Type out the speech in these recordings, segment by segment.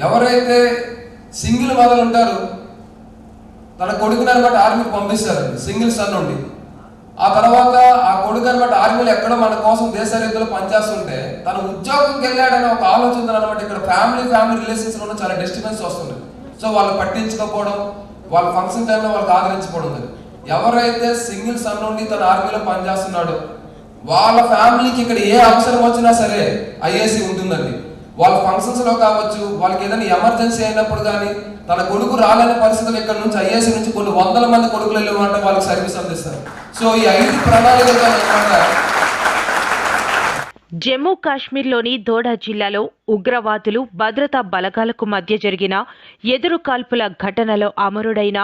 ఎవరైతే single mother ఉంటారో తన కొడుకుని అనమాట ఆర్మీకి పంపిస్తారు, సింగిల్ సన్ ఉండి. ఆ తర్వాత ఆ కొడుకు అనమాట ఆర్మీలో ఎక్కడో మన కోసం దేశరీతిలో పనిచేస్తుంటే తన ఉద్యోగంకి వెళ్ళాడని ఒక ఆలోచన అనమాట. ఇక్కడ ఫ్యామిలీ రిలేషన్స్ లో చాలా డిస్టర్బెన్స్ వస్తుంది. సో వాళ్ళు పట్టించుకోకపోవడం, వాళ్ళ ఫంక్షన్ టైంలో వాళ్ళకి ఆదరించకూడదు. ఎవరైతే సింగిల్ సన్ నుండి తన ఆర్మీలో పనిచేస్తున్నాడో వాళ్ళ ఫ్యామిలీకి ఇక్కడ ఏ అవసరం వచ్చినా సరే ఐఏసీ ఉంటుందండి. వాళ్ళ ఫంక్షన్స్ లో కావచ్చు, వాళ్ళకి ఏదైనా ఎమర్జెన్సీ అయినప్పుడు కానీ తన కొడుకు రాలేని పరిస్థితులు ఇక్కడ నుంచి ఐఏసీ నుంచి కొన్ని వందల మంది కొడుకులు వెళ్ళమంటే వాళ్ళకి సర్వీస్ అందిస్తారు. సో ఈ 5 ప్రణాళికలు అనమాట. జమ్మూ కాశ్మీర్లోని దోడా జిల్లాలో ఉగ్రవాదులు భద్రతా బలగాలకు మధ్య జరిగిన ఎదురు కాల్పుల ఘటనలో అమరుడైన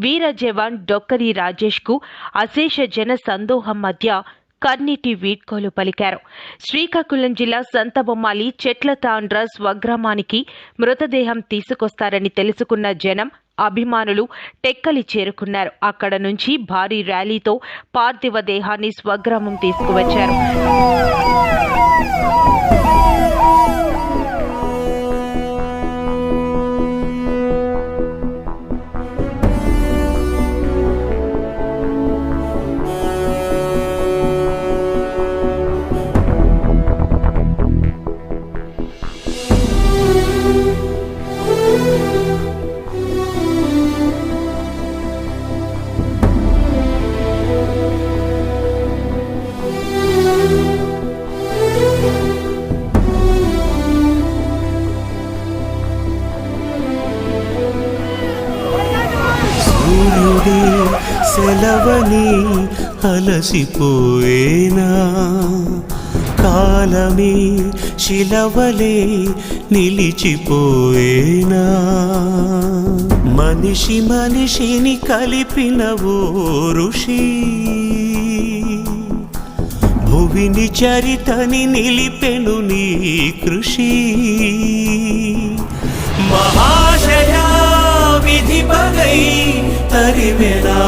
వీర జవాన్ డొక్కరి రాజేష్కు అశేష జన సందోహం మధ్య కన్నీటి వీడ్కోలు పలికారు. శ్రీకాకుళం జిల్లా సంతబొమ్మాలి చెట్ల తాండ్ర స్వగ్రామానికి మృతదేహం తీసుకొస్తారని తెలుసుకున్న జనం, అభిమానులు టెక్కలి చేరుకున్నారు. అక్కడ నుంచి భారీ ర్యాలీతో పార్థివ దేహాన్ని స్వగ్రామం తీసుకువచ్చారు. సెలవని అలసిపోయేనా, కాలమే శిలవలే నిలిచిపోయేనా, మనిషి మనిషిని కలిపిన ఓ ఋషి, భువిని చరితని నిలిపెను నీ కృషి. మహాశయా విధి పగై తరివెనా,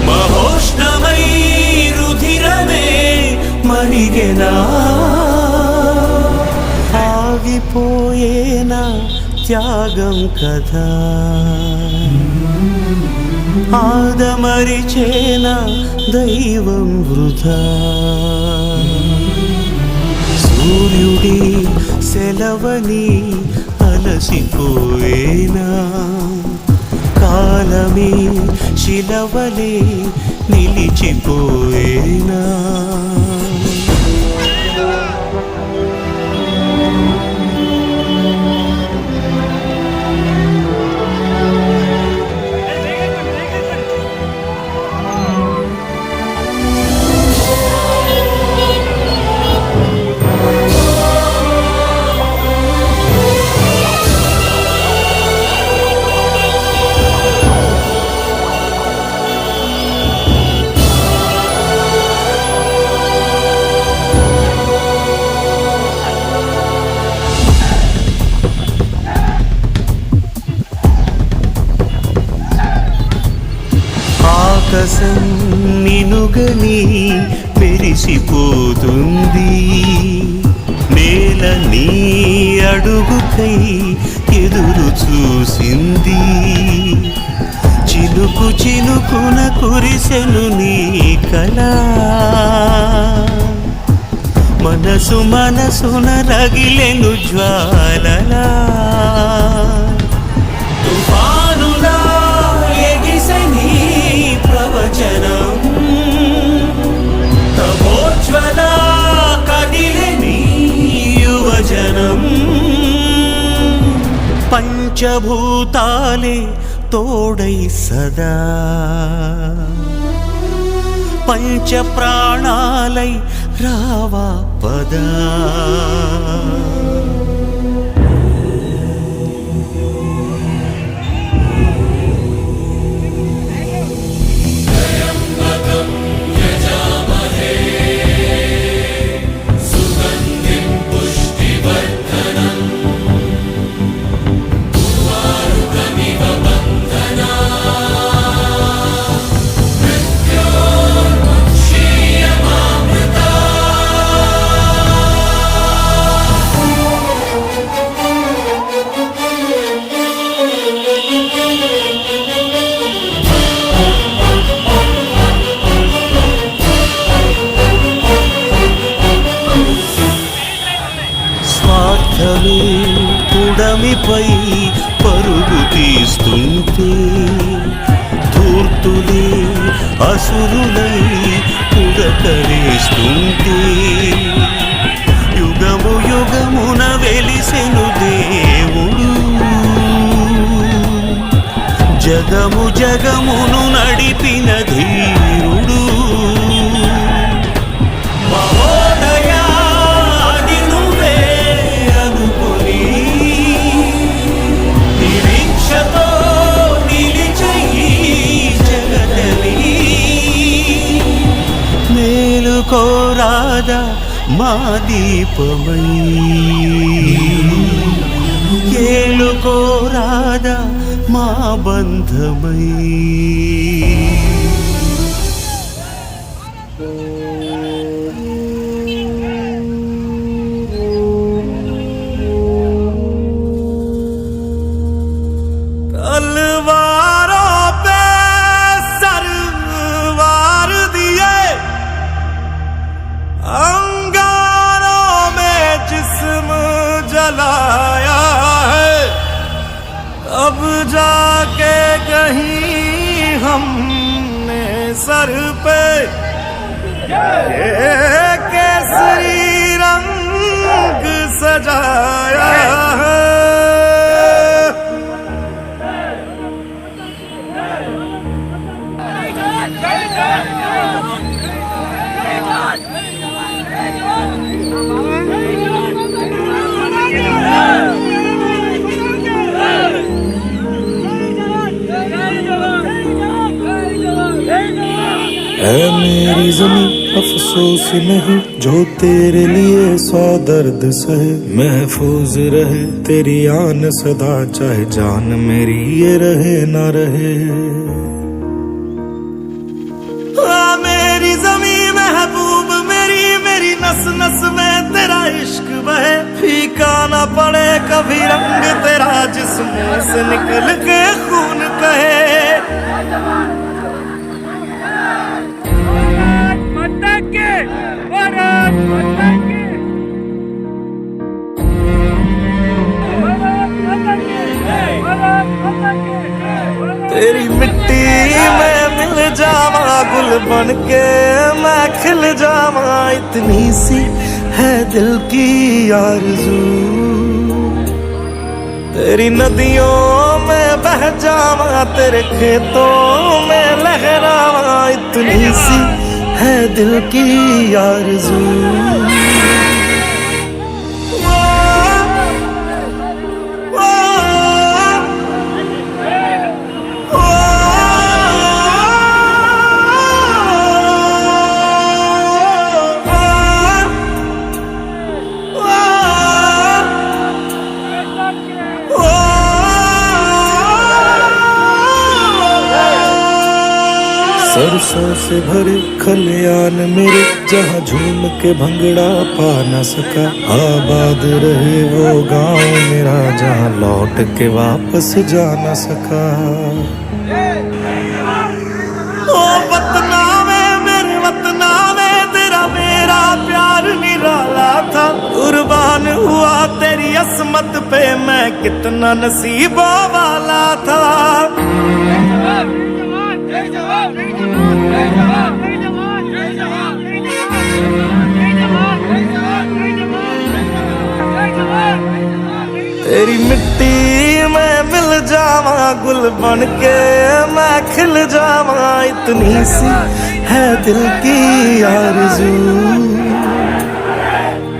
మహోష్ణమై రుధిరమే మరిగెనా, ఆగిపోయేనా త్యాగం కదా, ఆదమరిచేనా దైవం వృధా. సూర్యుడి సెలవని అలసిపోయేనా, కాలమే శిలవలే నిలిచిపోయేనా. ఆకాశం నినుగని మెరిసిపోతుంది, నేల నీ అడుగుకై ఎదురు చూసింది, చినుకు చినుకున కురిసెను నీ కళ, మనసు మనసున రగిలెను జ్వాలలా, తుఫానులా ఎగిసని ప్రవచనం, తమోజ్వల కదిలని యువజనం, పంచభూతాలే తోడై సదా, పంచ ప్రాణాలై రావా పదా. పుడమిపై పరుగు తీస్తుంటే ధూర్తులే అసురులై పుడకలేస్తుంటే యుగము యుగమున వెలిసెను దేవుడు జగము జగమును నడిపిన ధీరుడు మహోదయా అది నువ్వే అనుకొని నిరీక్షతో నిలిచయి జగతని మేలుకోరాదా మా దీపమై ఏలుకోరాదా మా బంధమై तलवारों पे सरवार दिए अंगारों में जिस्म जलाया है अब जाके कहीं हमने सर पे ये केसरी रंग सजाया है है मेरी जमीं अफसोस नहीं जो तेरे लिए 100 दर्द सहे महफूज रहे तेरी आन सदा चाहे जान मेरी ये रहे ना रहे मेरी जमीं महबूब मेरी मेरी नस नस में तेरा इश्क बहे फीका ना पड़े कभी रंग तेरा जिस्म से निकल के खून कहे तेरी मिट्टी में मिल जावा गुल बन के मैं खिल जावा इतनी सी है दिल की आरज़ू तेरी नदियों में बह जावा तेरे खेतों में लहरावा इतनी सी है दिल की आरज़ू सरसों से भरे खलियान मेरे जहाँ झूम के भंगड़ा पा न सका आबाद रहे वो गांव मेरा जहाँ लौट के वापस जा न सका ओ वतना में मेरे वतना में तेरा मेरा प्यार निराला था कुर्बान हुआ तेरी असमत पे मैं कितना नसीबों वाला था तेरी मिट्टी में मिल जावा गुल बन के मैं खिल जावा इतनी सी है दिल की आरज़ू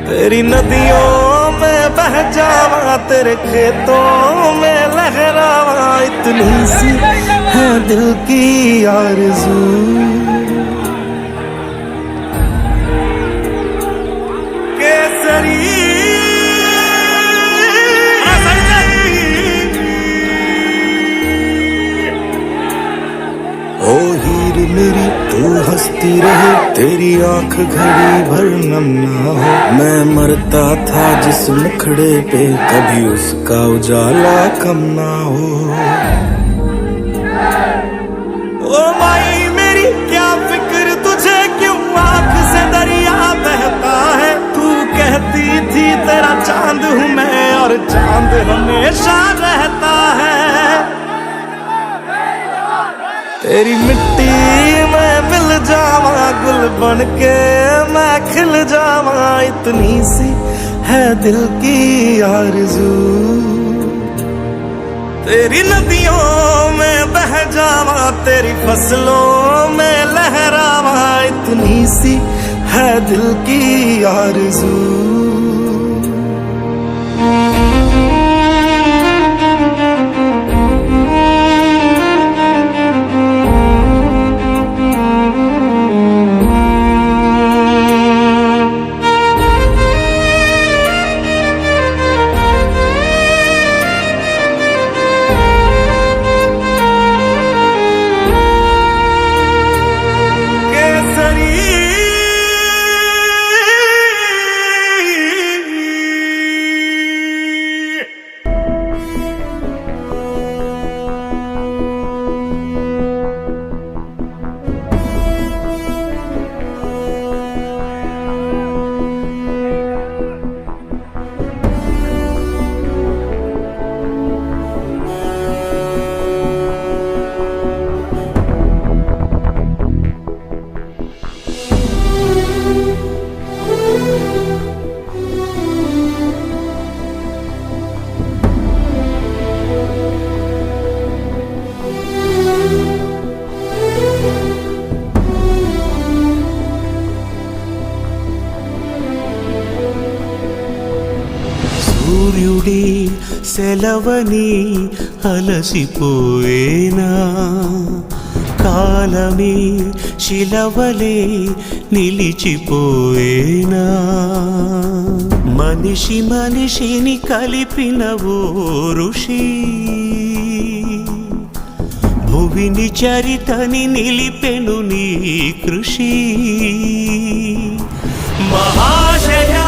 तेरी नदियों में बह जावा तेरे खेतों में लहरावा इतनी सी है दिल की आरज़ू केसरी ओ हीर मेरी तू हंसती रहे तेरी आंख घड़ी भर नम ना हो मैं मरता था जिस मुखड़े पे कभी उसका उजाला कम ना हो ओ माई मेरी क्या फिक्र तुझे क्यों आंख से दरिया बहता है तू कहती थी तेरा चांद हूँ मैं और चांद चांद हमेशा रहता है। तेरी मिट्टी में मिल जावा, गुल बन के मैं खिल जावा, इतनी सी है दिल की आरज़ू। तेरी नदियों में बह जावा, तेरी फसलों में लहरावा, इतनी सी है दिल की आरज़ू। సూర్యుడి సెలవని అలసిపోయేనా, కాలమే శిలవలే నిలిచిపోయేనా, మనిషి మనిషిని కలిపిన ఓ ఋషి, భువిని చరితని నిలిపెను నీ కృషి. మహాశయా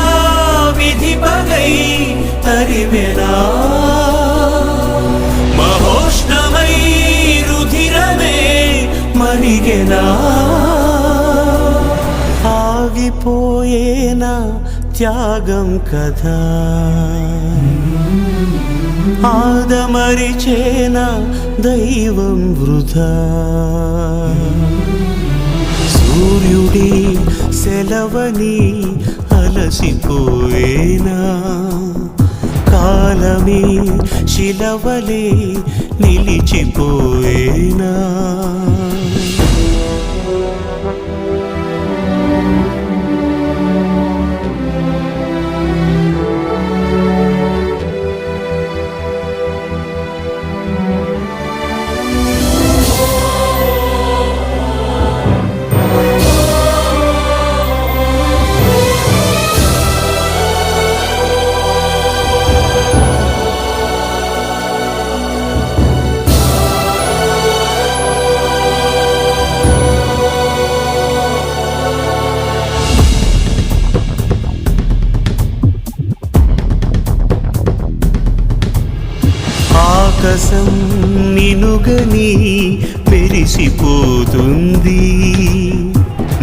విధి పగై తరివెనా, మహోష్ణమై రుధిరమే మరిగెనా, ఆగిపోయేనా త్యాగం కదా, ఆదమరిచేనా దైవం వృధా. సూర్యుడి సెలవని అలసిపోయేనా, కాలమే శిలవలే నిలిచిపోయేనా. ఆకాశం నినుగని మెరిసిపోతుంది,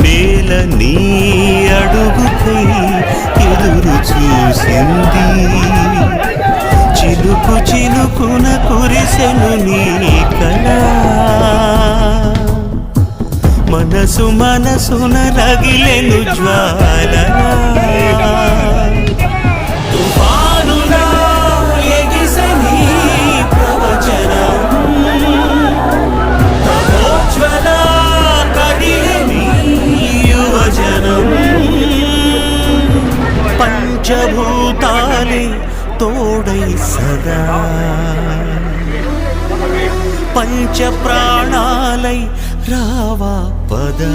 నేల నీ అడుగుకై ఎదురు చూసింది, చిలుకు చిలుకున కురిసెను నీ కళ, మనసు మనసున రగిలెను జ్వాలలా. తుఫానులా ఎగిసని ప్రవచనం, తపోజ్వల కడియని యువజనం, పంచభూతాలే తోడై సదా, పంచ ప్రాణాలై రావా పదా.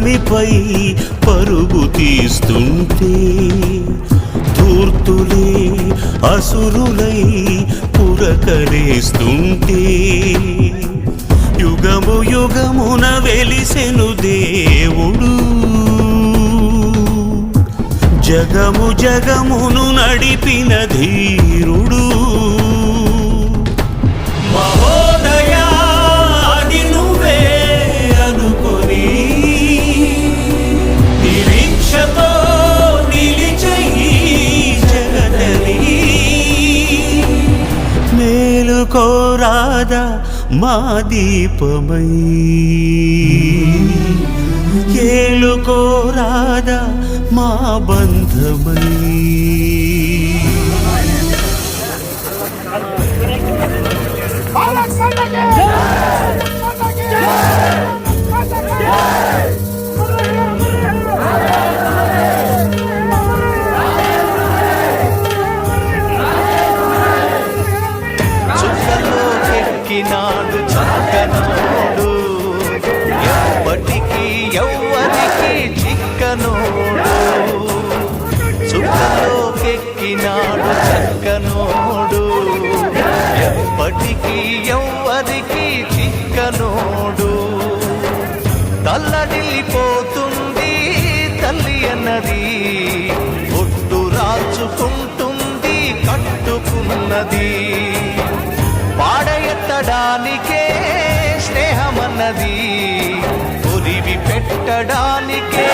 పుడమిపై పరుగు తీస్తుంటే ధూర్తులే అసురులై పురకలేస్తుంటే యుగము యుగమున వెలిసెను దేవుడు జగము జగమును నడిపిన ధీరుడు మహోదయా అది నువ్వే అనుకొని నిరీక్షతో నిలిచయి జగదని మేలుకోరాదా మా దీపమై ఏలుకోరాదా మా బంధమై చుక్కలోకెక్కినాడు చక్కనోడు ఎప్పటికీ ఎవ్వరికి చిక్కనోడు చుక్కలోకెక్కినాడు చక్కనోడు ఎప్పటికీ ఎవ్వరికి చిక్కనోడు తల్లడిల్లిపోతుంది తల్లి అన్నది ఒట్టు రాచుకుంటుంది కట్టుకున్నది పాడెత్తడానికే స్నేహమన్నది కొరివి పెట్టడానికే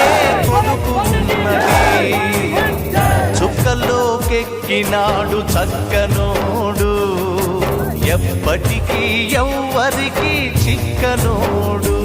కొనుకున్నది చుక్కలోకెక్కినాడు చక్కనోడు ఎప్పటికీ ఎవ్వరికి చిక్కనోడు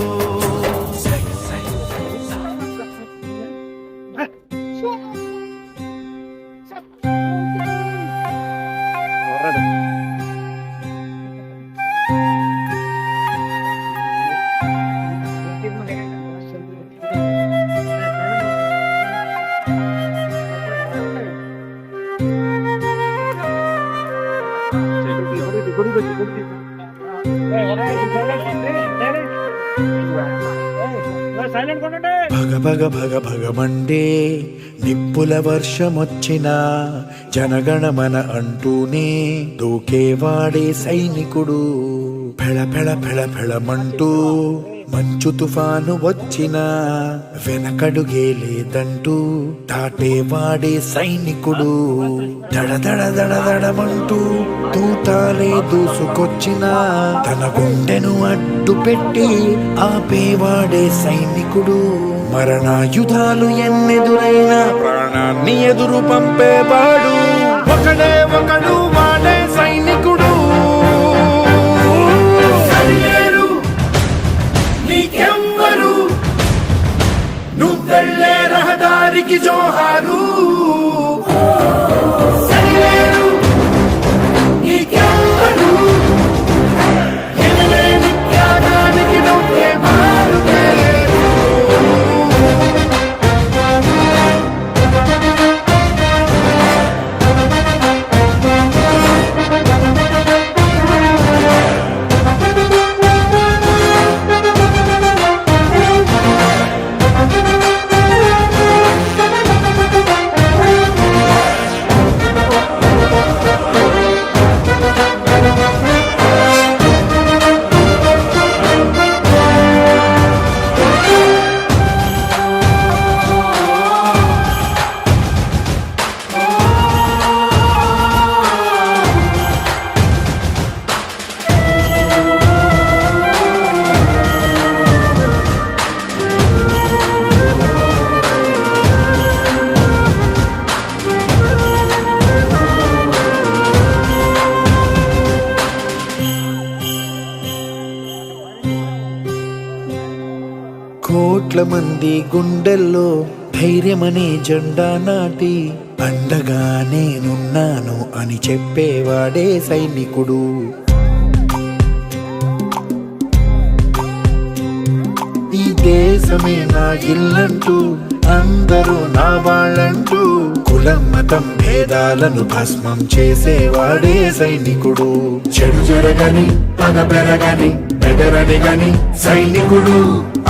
భగ భగ భగ భగమండే నిప్పుల వర్షమొచ్చినా జనగణమన అంటూనే దూకేవాడే సైనికుడు ఫెళ ఫెళ ఫెళ ఫెళమంటూ మంచు తుఫాను వచ్చినా వెనకడుగే లేదంటూ దాటేవాడే సైనికుడు దడ దడ దడ దడమంటూ దూతాలే దూసుకొచ్చినా తన గుండెను అడ్డు పెట్టి ఆపేవాడే సైనికుడు మరణాయుధాలు ఎన్నెదురైనా ప్రాణాన్ని ఎదురు పంపేవాడు ఒకడే ఒకడు వాడే సైనికుడు నీకెవ్వరు నువ్వెళ్ళే రహదారికి జోహారు సరిలేరు నీకెవ్వరు ఎనలేని త్యాగానికి నువ్వే మారుతలేరు కోట్ల మంది గుండెల్లో ధైర్యమనే జెండా నాటి అండగా నేనున్నాను అని చెప్పేవాడే సైనికుడు ఈ దేశమే నా ఇల్లంటూ అందరూ నా వాళ్ళంటూ కులం మతం భేదాలను భస్మం చేసేవాడే సైనికుడు. చెడు జరగని పగ పెరగని బెదరని గని సైనికుడు,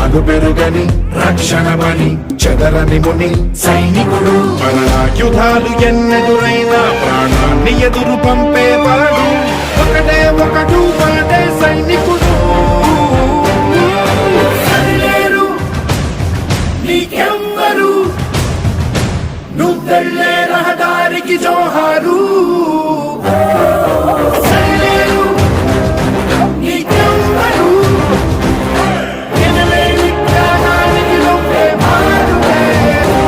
అగు పెరుగని రక్షణమని చెదరని ముని సైనికుడు. మన ఆయుధాలు ఎన్నెదురైనా ప్రాణాన్ని ఎదురు పంపేవాడు ఒకటే ఒకడు వాడే సైనికుడు. సరిలేరు నీకెవ్వరు, నువ్వెళ్ళే రహదారికి జోహారు. సరిలేరు నీకెవ్వరు, ఎనలేని త్యాగానికి నువ్వే మారువేరు.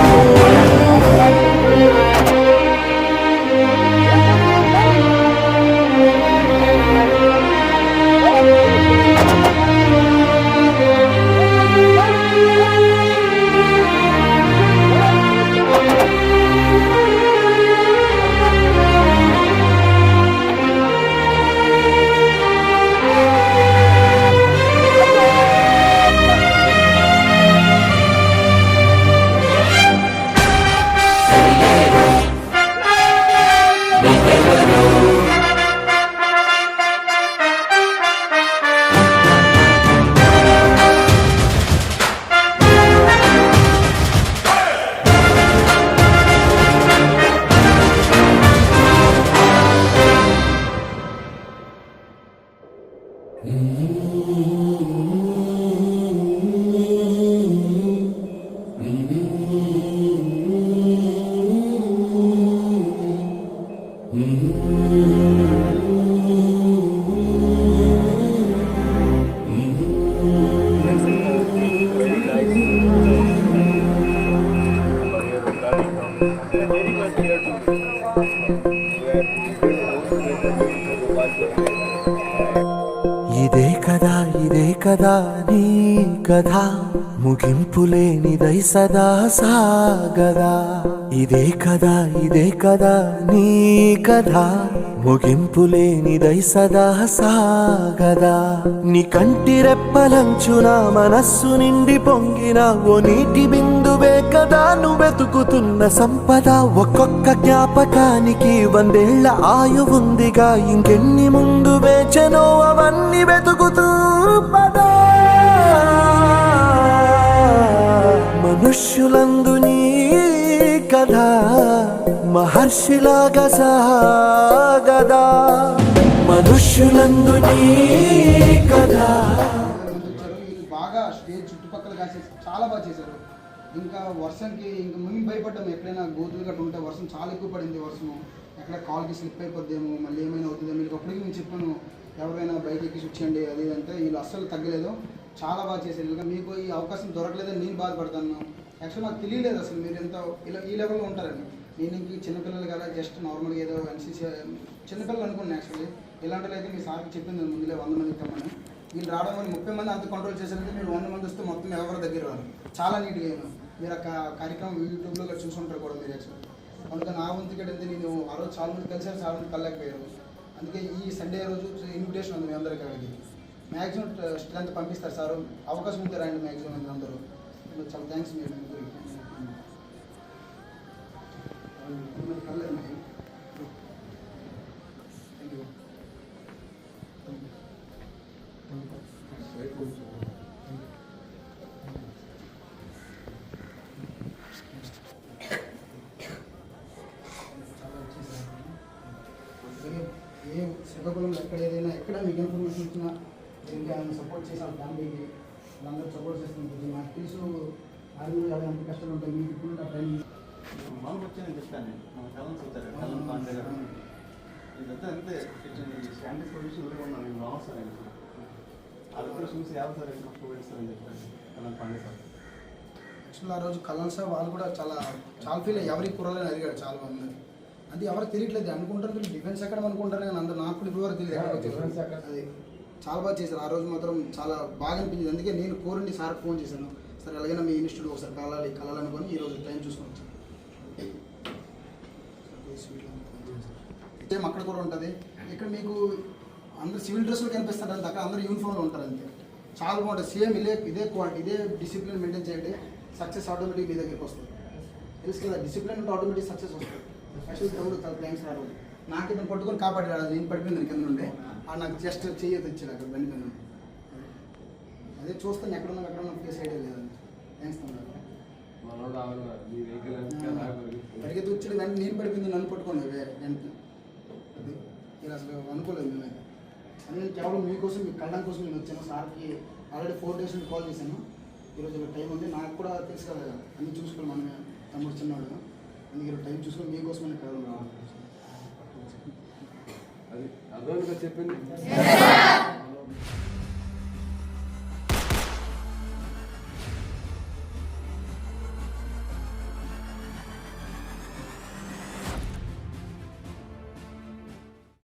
ఇదే కదా నీ కథ, ముగింపులేనిదై సదా సాగదా. ఇదే కదా నీ కథ, ముగింపులేనిదై సదా సాగదా. నీ కంటి రెప్పలంచున మనస్సు నిండి పొంగిన ఓ నీటి బిందువే కదా నువ్వెతుకుతున్న సంపద. ఒక్కొక్క జ్ఞాపకానికి 100 ఏళ్ల ఆయువుందిగా, ఇంకెన్ని ముందు వేచనో అవన్నీ వెతుకుతూ పదా. మనుష్యులందు నీ కథ మహర్షిలాగా సాగదా. మనుష్యులందు నీ కథ. బాగా స్టేజ్ చుట్టుపక్కల కాసేసి చాలా బాగా చేశారు. ఇంకా వర్షంకి ఇంకా మేము భయపడ్డాము, ఎక్కడైనా గోతులు గట్టు ఉంటే వర్షం చాలా ఎక్కువ పడింది. వర్షము ఎక్కడ కాల్కి స్లిప్ అయిపోద్దేమో, మళ్ళీ ఏమైనా అవుతుందేమో. మీకు అప్పటికి నేను చెప్పాను ఎవరైనా బైక్ ఎక్కి వచ్చేయండి అది అంటే, వీళ్ళు అస్సలు తగ్గలేదు, చాలా బాగా చేశారు. ఇంకా మీకు ఈ అవకాశం దొరకలేదని నేను బాధపడతాను. యాక్చువల్ నాకు తెలియలేదు అసలు మీరు ఎంత ఇలా ఈ లెవెల్లో ఉంటారని. నేను ఇంక చిన్నపిల్లలు కదా జస్ట్ నార్మల్గా ఏదో ఎన్సీసీ చిన్నపిల్లలు అనుకున్నాను. యాక్చువల్లీ ఇలాంటిలో అయితే మీ సార్కి చెప్పింది ముందులే 100 మంది ఇస్తామని. వీళ్ళు రావడం వల్ల 30 మంది అంత కంట్రోల్ చేశారంటే మీరు 100 మంది వస్తే మొత్తం ఎవరి దగ్గర రారు. చాలా నీట్గా అయినా మీరు ఆ కార్యక్రమం యూట్యూబ్లో చూసుకుంటారు కూడా మీరు. యాక్చువల్లీ అందుకని నా వంతుకి అయితే నేను ఆ రోజు చాలా మంది కలిసారు, చాలా మంది కలలేకపోయారు. అందుకే ఈ సండే రోజు ఇన్విటేషన్ ఉంది మీ అందరికీ. అక్కడికి మ్యాక్సిమం స్ట్రెంత్ పంపిస్తారు సార్, అవకాశం ఉంటే రండి మ్యాక్సిమం అందరూ. చాలా థ్యాంక్స్ మీరు కలలేదు. ఏ శ్రీకాకుళంలో ఎక్కడ ఏదైనా ఎక్కడ మీకు ఇన్ఫర్మేషన్ ఇచ్చినా ఇంకా సపోర్ట్ చేసాం ఫ్యామిలీకి, వాళ్ళందరూ సపోర్ట్ చేస్తుంది. నాకు తెలుసు ఆర్మీలో ఎలా ఎంత కష్టాలు ఉంటాయి. మీకు ఇప్పుడు ఆ ట్రైనింగ్ మామూలు వచ్చానని చెప్తాను. మన కలన్స్ అవుతారు, కలం పాండే గారు ఇదంతా అంతే. స్టాండర్డ్ పొజిషన్ ఉన్నాను నేను రావు సార్. అది కూడా చూసి 50 సార్ ఇంకా పోయిస్తారని చెప్పాను కలం పాండే సార్. యాక్చువల్ ఆ రోజు కళ్యాణ్ సార్ వాళ్ళు కూడా చాలా ఫీల్ అయ్యి ఎవరికి కుర్రాలని అడిగాడు చాలా మంది. అది ఎవరికి తెలియట్లేదు అనుకుంటారు, వీళ్ళు డిఫెన్స్ ఎక్కడ అనుకుంటారు కానీ అందరూ నాకు కూడా ఇప్పుడు తెలియదు ఎక్కడ. అది చాలా బాగా చేశారు ఆ రోజు మాత్రం, చాలా బాగా అనిపించింది. అందుకే నేను కోరండి సార్కి ఫోన్ చేశాను, సార్ ఎలాగైనా మీ ఇన్స్టిట్యూట్ ఒకసారి కలాలనుకొని ఈరోజు టైం చూసుకున్నాను సార్. సేమ్ అక్కడ కూడా ఉంటుంది. ఇక్కడ మీకు అందరు సివిల్ డ్రెస్లో కనిపిస్తారు అంతే, అక్కడ అందరూ యూనిఫామ్లో ఉంటారు అంతే. చాలా బాగుంటుంది. సేమ్ ఇదే క్వాలిటీ, ఇదే డిసిప్లిన్ మెయింటైన్ చేయండి. సక్సెస్ ఆటోమేటిక్ మీ దగ్గరికి వస్తుంది. తెలుసు కదా, డిసిప్లిన్ ఉంటే ఆటోమేటిక్ సక్సెస్ వస్తుంది. యాక్చువల్లీ తమ్ముడు చాలా థ్యాంక్స్ రాడు, నాకు ఇతను పట్టుకొని కాపాడాడు. నేను పడిపోయింది కింద నుండి, నాకు జస్ట్ చెయ్యొద్దు ఇచ్చాడు అక్కడ బండి మీద నుండి. అదే చూస్తాను ఎక్కడున్నా ఫేస్ ఐడియా లేదండి. థ్యాంక్స్ తమ్ముడు. పరిగెత్తి వచ్చాడు వెంటనే నేను పడిపోయింది, నన్ను పట్టుకోండి వెంటనే. అది మీరు అసలు అనుకోలేదు నేనైతే. అని నేను కేవలం మీకోసం, మీ కళ్ళం కోసం నేను వచ్చాను. సార్కి ఆల్రెడీ 4 days నుండి కాల్ చేశాను. ఈరోజు టైం ఉంది, నాకు కూడా తెలుసు కదా అన్నీ చూసుకోవాలి, మనమే తమ్ముడు చిన్నవాడు. అందుకే ఈరోజు టైం చూసుకొని మీకోసమైన కేవలం రావాలి. అది అర్థమైంది చెప్పింది.